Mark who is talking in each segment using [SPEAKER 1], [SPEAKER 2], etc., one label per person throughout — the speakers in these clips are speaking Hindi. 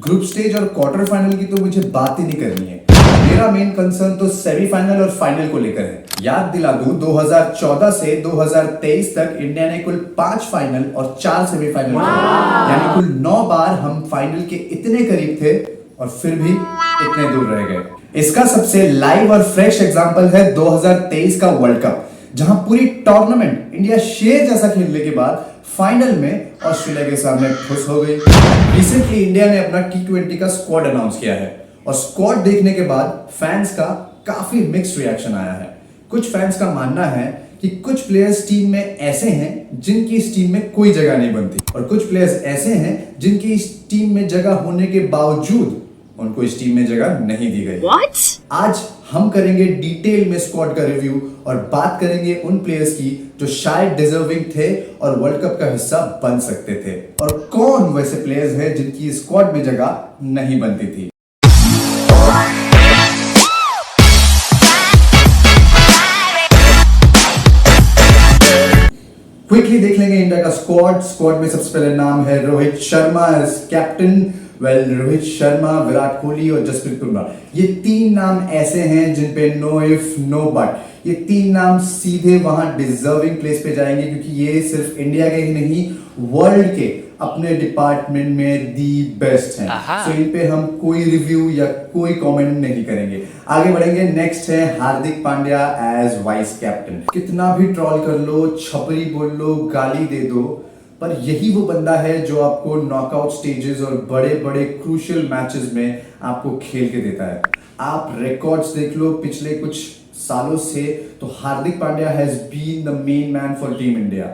[SPEAKER 1] ग्रुप स्टेज और क्वार्टर फाइनल की तो मुझे बात ही नहीं करनी है। मेरा मेन कंसर्न तो सेमीफाइनल और फाइनल को लेकर है। याद दिला दूं, 2014 से 2023 तक इंडिया ने कुल 5 फाइनल और 4 सेमीफाइनल खेले, यानी कुल 9 बार हम फाइनल के इतने करीब थे और फिर भी इतने दूर रह गए। इसका सबसे लाइव और फ्रेश एग्जांपल है 2023 का वर्ल्ड कप, जहां पूरी टूर्नामेंट इंडिया शेर जैसा खेलने के बाद फाइनल में ऑस्ट्रेलिया के सामने खुश हो गई। रिसेंटली इंडिया ने अपना T20 का स्क्वाड अनाउंस किया है और स्क्वाड देखने के बाद फैंस का काफी मिक्स्ड रिएक्शन आया है। कुछ फैंस का मानना है कि कुछ प्लेयर्स टीम में ऐसे हैं जिनकी इस टीम में कोई जगह नहीं बनती, और कुछ प्लेयर्स ऐसे हैं जिनकी इस टीम में जगह होने के बावजूद उनको इस टीम में जगह नहीं दी गई।
[SPEAKER 2] What?
[SPEAKER 1] आज हम करेंगे डिटेल में स्क्वाड का रिव्यू और बात करेंगे उन प्लेयर्स की जो शायद डिजर्विंग थे और वर्ल्ड कप का हिस्सा बन सकते थे, और कौन वैसे प्लेयर्स हैं जिनकी स्क्वाड में जगह नहीं बनती थी। क्विकली देख लेंगे इंडिया का स्क्वाड में सबसे पहले नाम है रोहित शर्मा एज कैप्टन। रोहित शर्मा, विराट कोहली और जसप्रीत बुमराह, ये 3 नाम ऐसे हैं जिन पे नो इफ नो बट, ये 3 नाम सीधे वहां डिजर्विंग प्लेस पे जाएंगे, क्योंकि ये सिर्फ इंडिया के ही नहीं वर्ल्ड के अपने डिपार्टमेंट में दी बेस्ट हैं। सो इन पे हम कोई रिव्यू या कोई कमेंट नहीं करेंगे। आगे बढ़ेंगे। नेक्स्ट है Hardik Pandya as vice captain. कितना भी ट्रोल कर लो, छपरी बोल लो, गाली दे दो, पर यही वो बंदा है जो आपको नॉकआउट स्टेजेस और बड़े बड़े क्रूशियल मैचेस में आपको खेल के देता है। आप रिकॉर्ड्स देख लो पिछले कुछ सालों से, तो Hardik Pandya has been the main man for team India,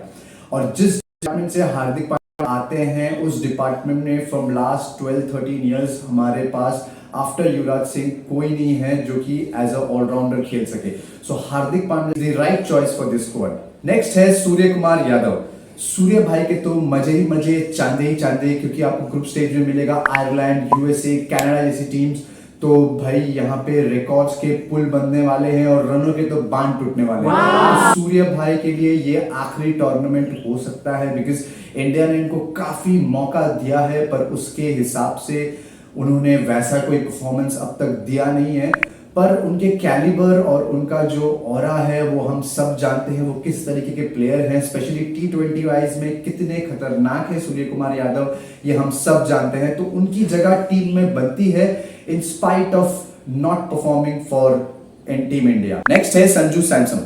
[SPEAKER 1] और जिस डिपार्टमेंट से हार्दिक पांड्या आते हैं उस डिपार्टमेंट में फ्रॉम लास्ट 12-13 इयर्स हमारे पास आफ्टर युवराज सिंह कोई नहीं है जो कि एज अ ऑलराउंडर खेल सके। So Hardik Pandya is the right choice for this squad. Next है सूर्य कुमार यादव। सूर्य भाई के तो मजे ही मजे, चांदे ही चांदे, क्योंकि आपको ग्रुप स्टेज में मिलेगा आयरलैंड, यूएसए, कनाडा जैसी टीम्स। तो भाई यहाँ पे रिकॉर्ड्स के पुल बनने वाले हैं और रनों के तो बांध टूटने वाले हैं। सूर्य भाई के लिए ये आखिरी टूर्नामेंट हो सकता है, बिकॉज इंडिया ने इनको काफी मौका दिया है, पर उसके हिसाब से उन्होंने वैसा कोई परफॉर्मेंस अब तक दिया नहीं है। पर उनके कैलिबर और उनका जो ऑरा है वो हम सब जानते हैं, वो किस तरीके के प्लेयर हैं, स्पेशली T20 वाइज में कितने खतरनाक है सूर्य कुमार यादव, ये हम सब जानते हैं। तो उनकी जगह टीम में बनती है in spite of not performing for team India. Next है संजू सैमसन।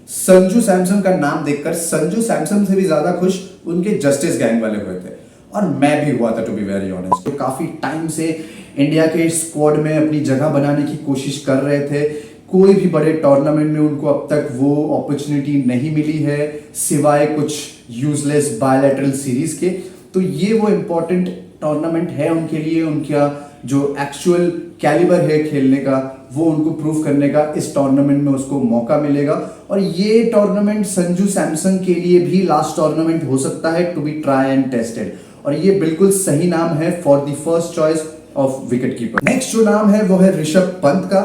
[SPEAKER 1] संजू सैमसन का नाम देखकर संजू सैमसन से भी ज्यादा खुश उनके जस्टिस गैंग वाले हुए थे, और मैं भी हुआ था टू बी वेरी ऑनेस्ट। तो काफी टाइम से इंडिया के स्क्वाड में अपनी जगह बनाने की कोशिश कर रहे थे। कोई भी बड़े टूर्नामेंट में उनको अब तक वो अपॉर्चुनिटी नहीं मिली है, सिवाय कुछ यूजलेस बायलैटरल सीरीज के। तो ये वो इंपॉर्टेंट टूर्नामेंट है उनके लिए। उनका जो एक्चुअल कैलिबर है खेलने का, वो उनको प्रूव करने का इस टूर्नामेंट में उसको मौका मिलेगा। और ये टूर्नामेंट संजू सैमसन के लिए भी लास्ट टूर्नामेंट हो सकता है to be try and tested, और ये बिल्कुल सही नाम है for the first choice of wicket keeper. Next जो नाम है वो है ऋषभ पंत का।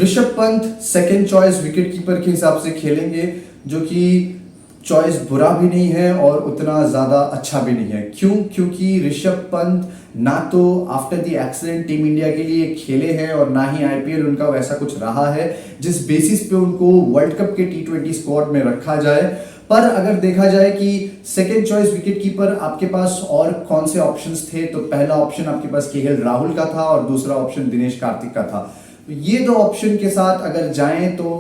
[SPEAKER 1] Rishabh Pant second choice wicket keeper के हिसाब से खेलेंगे, जो कि चॉइस बुरा भी नहीं है और उतना ज्यादा अच्छा भी नहीं है। क्यों? क्योंकि ऋषभ पंत ना तो after the accident team India के लिए खेले हैं और ना ही आईपीएल उनका वैसा कुछ रहा है जिस बेसिस पे उनको वर्ल्ड कप के T20 स्क्वाड में रखा जाए। पर अगर देखा जाए कि सेकेंड चॉइस विकेट कीपर आपके पास और कौन से ऑप्शंस थे, तो पहला ऑप्शन आपके पास केएल राहुल का था और दूसरा ऑप्शन दिनेश कार्तिक का था। ये 2 ऑप्शन के साथ अगर जाएं तो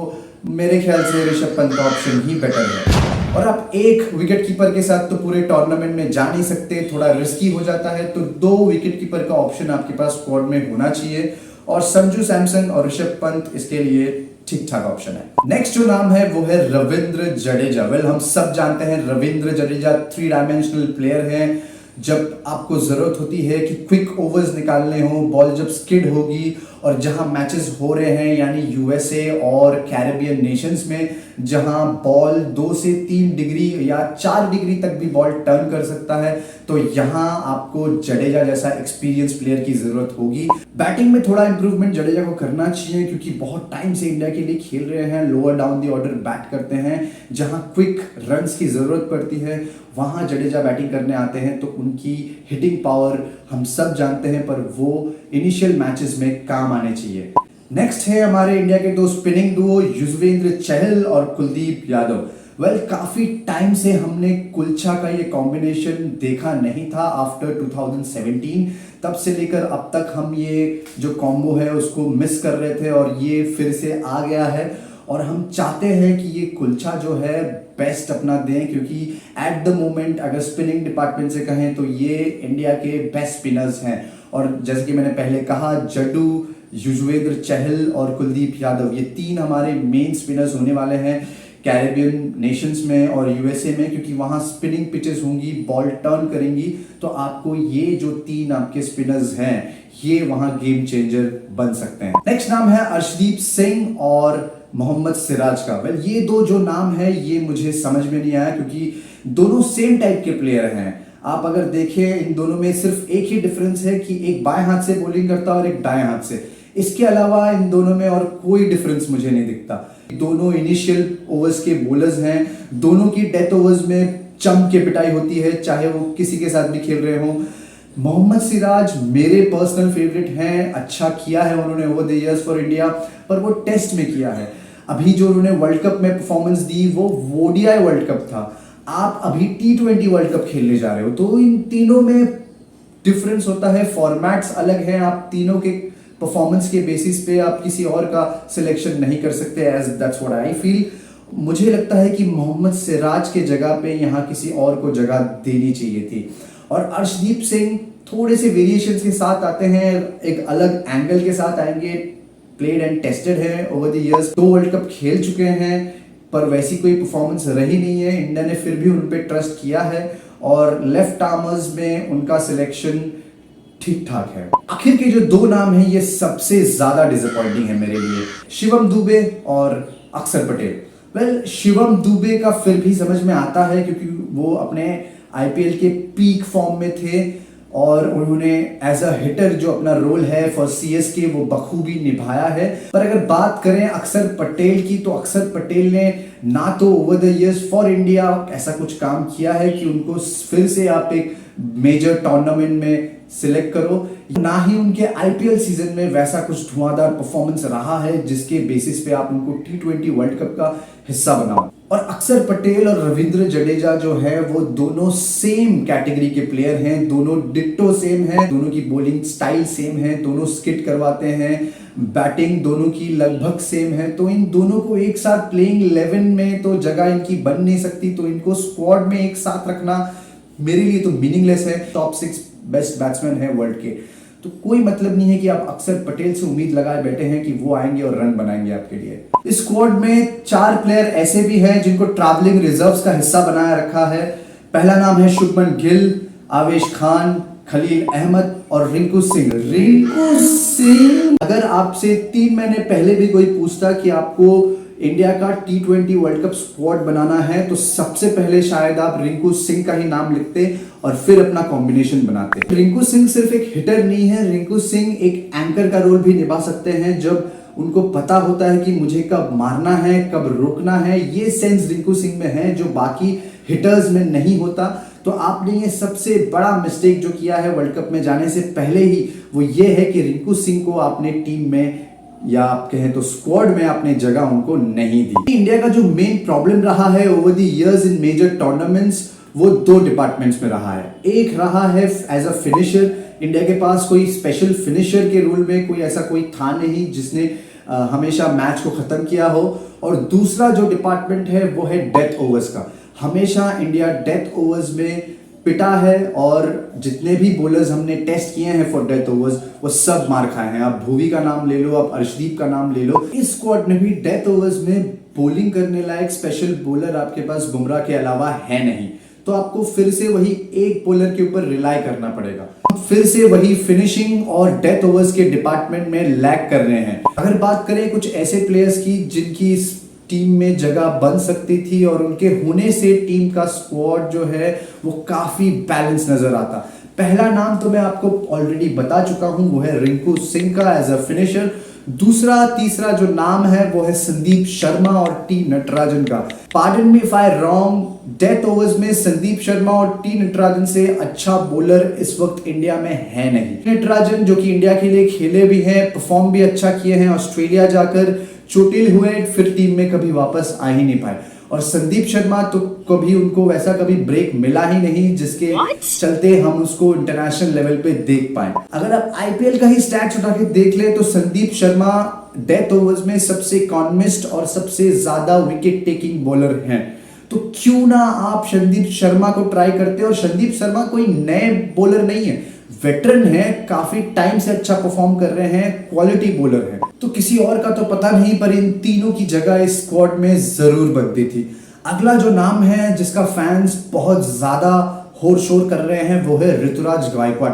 [SPEAKER 1] मेरे ख्याल से ऋषभ पंत का ऑप्शन ही बेटर है। और आप एक विकेट कीपर के साथ तो पूरे टूर्नामेंट में जा नहीं सकते, थोड़ा रिस्की हो जाता है। तो 2 विकेट कीपर का ऑप्शन आपके पास स्क्वाड में होना चाहिए, और संजू सैमसन और ऋषभ पंत इसके लिए ठीक ठाक ऑप्शन है। नेक्स्ट जो नाम है वो है रविंद्र जडेजा। वेल, हम सब जानते हैं रविंद्र जडेजा 3 डायमेंशनल प्लेयर हैं। जब आपको जरूरत होती है कि क्विक ओवर्स निकालने हो, बॉल जब स्किड होगी और जहां मैचेस हो रहे हैं यानी यूएसए और कैरेबियन नेशंस में, जहां बॉल 2 से 3 डिग्री या 4 डिग्री तक भी बॉल टर्न कर सकता है, तो यहाँ आपको जडेजा जैसा एक्सपीरियंस प्लेयर की जरूरत होगी। बैटिंग में थोड़ा इंप्रूवमेंट जडेजा को करना चाहिए, क्योंकि बहुत टाइम से इंडिया के लिए खेल रहे हैं, lower down the order bat करते हैं, जहां क्विक रन्स की जरूरत पड़ती है वहां जडेजा बैटिंग करने आते हैं, तो उनकी हिटिंग पावर हम सब जानते हैं, पर वो इनिशियल मैचेस में काम आने चाहिए। नेक्स्ट है हमारे इंडिया के दो स्पिनिंग डुओ युजवेंद्र चहल और कुलदीप यादव। काफी टाइम से हमने कुलचा का ये कॉम्बिनेशन देखा नहीं था आफ्टर 2017। तब से लेकर अब तक हम ये जो कॉम्बो है उसको मिस कर रहे थे, और ये फिर से आ गया है, और हम चाहते हैं कि ये कुलचा जो है बेस्ट अपना दें, क्योंकि एट द मोमेंट अगर स्पिनिंग डिपार्टमेंट से कहें तो ये इंडिया के बेस्ट स्पिनर्स हैं। और जैसे कि मैंने पहले कहा, जड्डू, युजवेंद्र चहल और कुलदीप यादव, ये तीन हमारे मेन स्पिनर्स होने वाले हैं कैरेबियन नेशंस में और यूएसए में, क्योंकि वहां स्पिनिंग पिचेस होंगी, बॉल टर्न करेंगी, तो आपको ये जो तीन आपके स्पिनर्स हैं ये वहां गेम चेंजर बन सकते हैं। नेक्स्ट नाम है अर्शदीप सिंह और मोहम्मद सिराज का। ये दो जो नाम है ये मुझे समझ में नहीं आया, क्योंकि दोनों सेम टाइप के प्लेयर हैं। आप अगर देखें इन दोनों में सिर्फ एक ही डिफरेंस है कि एक बाएं हाथ से बॉलिंग करता है और एक दाएं हाथ से। इसके अलावा इन दोनों में और कोई डिफरेंस मुझे नहीं दिखता। दोनों इनिशियल ओवर्स के बॉलर्स हैं, दोनों की डेथ ओवर्स में चम के पिटाई होती है, चाहे वो किसी के साथ भी खेल रहे हो। मोहम्मद सिराज मेरे पर्सनल फेवरेट हैं, अच्छा किया है उन्होंने over the years for India, पर वो टेस्ट में किया है। अभी जो उन्होंने वर्ल्ड कप में परफॉर्मेंस दी वो ओडीआई वर्ल्ड कप था, आप अभी T20 वर्ल्ड कप खेलने जा रहे हो, तो इन तीनों में डिफरेंस होता है, फॉर्मेट्स अलग हैं, आप तीनों के परफॉर्मेंस के बेसिस पे आप किसी और का सिलेक्शन नहीं कर सकते, as that's what I feel. मुझे लगता है कि मोहम्मद सिराज के जगह पे यहाँ किसी और को जगह देनी चाहिए थी। और अर्शदीप सिंह थोड़े से वेरिएशंस के साथ आते हैं, एक अलग एंगल के साथ आएंगे, प्लेड एंड टेस्टेड है over the years, 2 world cup खेल चुके हैं, पर वैसी कोई परफॉर्मेंस रही नहीं है। इंडिया ने फिर भी उन पे ट्रस्ट किया है, और लेफ्ट आर्मर्स में उनका सिलेक्शन ठीक ठाक है। आखिर के जो 2 नाम हैं ये सबसे ज्यादा डिसअपॉइंटिंग है मेरे लिए, शिवम दुबे और अक्षर पटेल। शिवम दुबे का फिर भी समझ में आता है, क्योंकि वो अपने आईपीएल के पीक फॉर्म में थे, और उन्होंने एज अ हिटर जो अपना रोल है फॉर सीएसके वो बखूबी निभाया है। पर अगर बात करें अक्षर पटेल की, तो अक्षर पटेल ने ना तो over the years for India ऐसा कुछ काम किया है कि उनको फिर से आप एक मेजर टूर्नामेंट में सिलेक्ट करो, ना ही उनके आईपीएल सीजन में वैसा कुछ धुआंधार परफॉर्मेंस रहा है जिसके बेसिस पे आप उनको T20 वर्ल्ड कप का हिस्सा बनाओ। और अक्षर पटेल और रविंद्र जडेजा जो है वो दोनों सेम कैटेगरी के प्लेयर हैं, दोनों डिट्टो सेम हैं, दोनों की बॉलिंग स्टाइल सेम है, दोनों स्किट करवाते हैं, बैटिंग दोनों की लगभग सेम है, तो इन दोनों को एक साथ प्लेइंग 11 में तो जगह इनकी बन नहीं सकती, तो इनको स्क्वाड में एक साथ रखना मेरे लिए तो मीनिंगलेस है। टॉप 6 बेस्ट बैट्समैन है वर्ल्ड के, तो कोई मतलब नहीं है कि आप अक्षर पटेल से उम्मीद लगाए बैठे हैं कि वो आएंगे और रन बनाएंगे आपके लिए। इस स्क्वाड में 4 प्लेयर ऐसे भी हैं जिनको ट्रैवलिंग रिजर्व्स का हिस्सा बनाया रखा है। पहला नाम है शुभमन गिल, आवेश खान, खलील अहमद और रिंकू सिंह। अगर आपसे 3 महीने पहले भी कोई पूछता कि आपको इंडिया का T20 वर्ल्ड कप स्क्वाड बनाना है, तो सबसे पहले शायद आप रिंकू सिंह का ही नाम लिखते और फिर अपना कॉम्बिनेशन बनाते। रिंकू सिंह सिर्फ एक हिटर नहीं है, रिंकू सिंह एक एंकर का रोल भी निभा सकते हैं। जब उनको पता होता है कि मुझे कब मारना है, कब रोकना है, ये सेंस रिंकू सिंह में है जो बाकी हिटर्स में नहीं होता। तो आपने ये सबसे बड़ा मिस्टेक जो किया है वर्ल्ड कप में जाने से पहले ही, वो ये है कि रिंकू सिंह को आपने टीम में या आप कहें तो स्क्वाड में आपने जगह उनको नहीं दी। इंडिया का जो मेन प्रॉब्लम रहा है over the years in major tournaments, वो 2 डिपार्टमेंट्स में रहा है। एक रहा है एज अ फिनिशर, इंडिया के पास कोई स्पेशल फिनिशर के रूल में कोई ऐसा कोई था नहीं जिसने हमेशा मैच को खत्म किया हो। और दूसरा जो डिपार्टमेंट है वो है डेथ ओवर्स का। हमेशा इंडिया डेथ ओवर्स में पिटा है, और जितने भी बॉलर्स हमने टेस्ट किए हैं फॉर डेथ ओवर्स वो सब मार खाए हैं। आप भुवी का नाम ले लो, आप अर्शदीप का नाम ले लो। इस स्क्वाड में भी डेथ ओवर्स में बॉलिंग करने लायक स्पेशल बॉलर आपके पास बुमराह के अलावा है नहीं, तो आपको फिर से वही एक बॉलर के ऊपर रिलाई करना पड़ेगा। फिर से वही फिनिशिंग और डेथ ओवर्स के डिपार्टमेंट में लैग कर रहे हैं। अगर बात करें कुछ ऐसे प्लेयर्स की जिनकी टीम में जगह बन सकती थी और उनके होने से टीम का स्क्वाड जो है वो काफी बैलेंस नजर आता। पहला नाम तो मैं आपको ऑलरेडी बता चुका हूं, वो है रिंकू सिंह का एज अ फिनिशर। दूसरा तीसरा जो नाम है वो है संदीप शर्मा और टी नटराजन का। Pardon me if I wrong, death overs में संदीप शर्मा और टी नटराजन से अच्छा बॉलर इस वक्त इंडिया में है नहीं। नटराजन जो कि इंडिया के लिए खेले भी हैं, परफॉर्म भी अच्छा किए हैं, ऑस्ट्रेलिया जाकर चोटिल हुए, फिर टीम में कभी वापस आ ही नहीं पाए। और संदीप शर्मा तो कभी उनको वैसा कभी ब्रेक मिला ही नहीं जिसके चलते हम उसको इंटरनेशनल लेवल पे देख पाए। अगर आप आईपीएल का ही स्टैट्स उठा के देख ले तो संदीप शर्मा डेथ ओवर्स में सबसे इकोनॉमिस्ट और सबसे ज्यादा विकेट टेकिंग बॉलर हैं। तो क्यों ना आप संदीप शर्मा को ट्राई करते हो। और संदीप शर्मा कोई नए बॉलर नहीं है, वेटरन है, काफी टाइम से अच्छा परफॉर्म कर रहे हैं, क्वालिटी बॉलर है। तो किसी और का तो पता नहीं, पर इन तीनों की जगह इस स्क्वाड में जरूर बनती थी। अगला जो नाम है जिसका फैंस बहुत ज्यादा होर शोर कर रहे हैं वो है ऋतुराज गायकवाड़।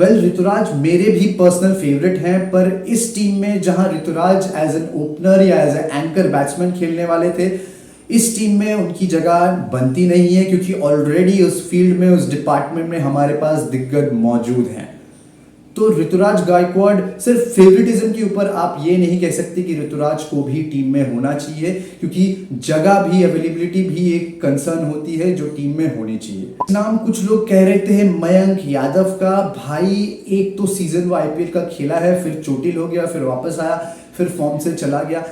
[SPEAKER 1] वेल, ऋतुराज मेरे भी पर्सनल फेवरेट हैं, पर इस टीम में जहां ऋतुराज एज एन ओपनर या एज एन एंकर बैट्समैन खेलने वाले थे, इस टीम में उनकी जगह बनती नहीं है क्योंकि ऑलरेडी उस फील्ड में, उस डिपार्टमेंट में हमारे पास दिग्गज मौजूद हैं। तो ऋतुराज गायकवाड़ सिर्फ फेवरेटिज्म के ऊपर आप ये नहीं कह सकते कि ऋतुराज को भी टीम में होना चाहिए, क्योंकि जगह भी, अवेलेबिलिटी भी एक कंसर्न होती है जो टीम में होनी चाहिए। नाम कुछ लोग कह रहे थे मयंक यादव का। भाई एक तो सीजन वो आईपीएल का खेला है, फिर चोटिल हो गया, फिर वापस आया, फिर फॉर्म से चला गया।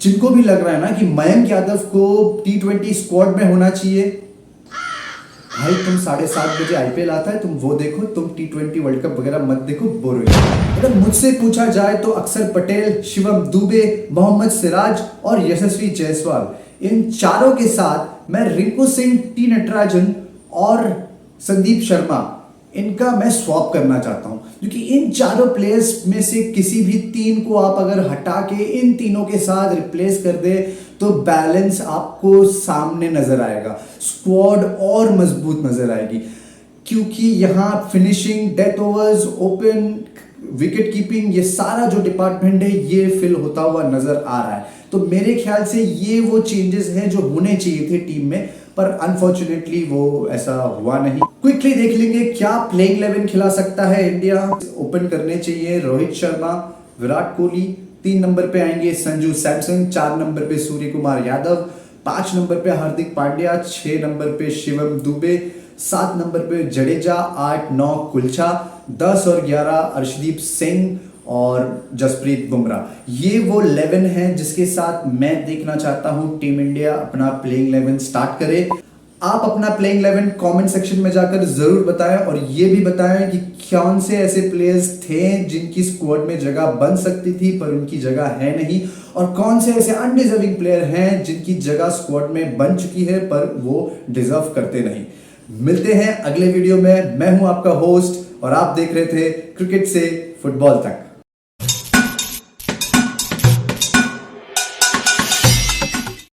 [SPEAKER 1] जिनको भी लग रहा है ना कि मयंक यादव को T20 स्क्वाड में होना चाहिए, भाई तुम 7:30 बजे आईपीएल आता है, तुम वो देखो, तुम T20 वर्ल्ड कप वगैरह मत देखो, बोर हो जाओ। अगर मुझसे पूछा जाए तो अक्षर पटेल, शिवम दुबे, मोहम्मद सिराज और यशस्वी जायसवाल, इन चारों के साथ मैं रिंकू सिंह, टी नटराजन और संदीप शर्मा, इनका मैं स्वैप करना चाहता हूं, क्योंकि इन चारों प्लेयर्स में से किसी भी तीन को आप अगर हटा के इन तीनों के साथ रिप्लेस कर दे तो बैलेंस आपको सामने नजर आएगा, स्क्वाड और मजबूत नजर आएगी। क्योंकि यहाँ finishing, death overs, open, wicket keeping, ये सारा जो डिपार्टमेंट है ये फिल होता हुआ नजर आ रहा है। तो मेरे ख्याल से ये वो चेंजेस हैं जो होने चाहिए थे टीम में, पर अनफॉर्चुनेटली वो ऐसा हुआ नहीं। क्विकली देख लेंगे क्या प्लेइंग 11 खिला सकता है इंडिया। ओपन करने चाहिए रोहित शर्मा, विराट कोहली, 3 नंबर पे आएंगे संजू सैमसन, 4 नंबर पे सूर्य कुमार यादव, 5 नंबर पे हार्दिक पांड्या, 6 नंबर पे शिवम दुबे, 7 नंबर पे जडेजा, 8, 9 कुलचा, 10 और 11 अर्शदीप सिंह और जसप्रीत बुमराह। ये वो 11 है जिसके साथ मैं देखना चाहता हूं टीम इंडिया अपना प्लेइंग 11 स्टार्ट करे। आप अपना प्लेइंग 11 कमेंट सेक्शन में जाकर जरूर बताएं और ये भी बताएं कि कौन से ऐसे प्लेयर्स थे जिनकी स्क्वाड में जगह बन सकती थी पर उनकी जगह है नहीं, और कौन से ऐसे अनडिजर्विंग प्लेयर हैं जिनकी जगह स्क्वाड में बन चुकी है पर वो डिजर्व करते नहीं। मिलते हैं अगले वीडियो में। मैं हूं आपका होस्ट और आप देख रहे थे क्रिकेट से फुटबॉल तक।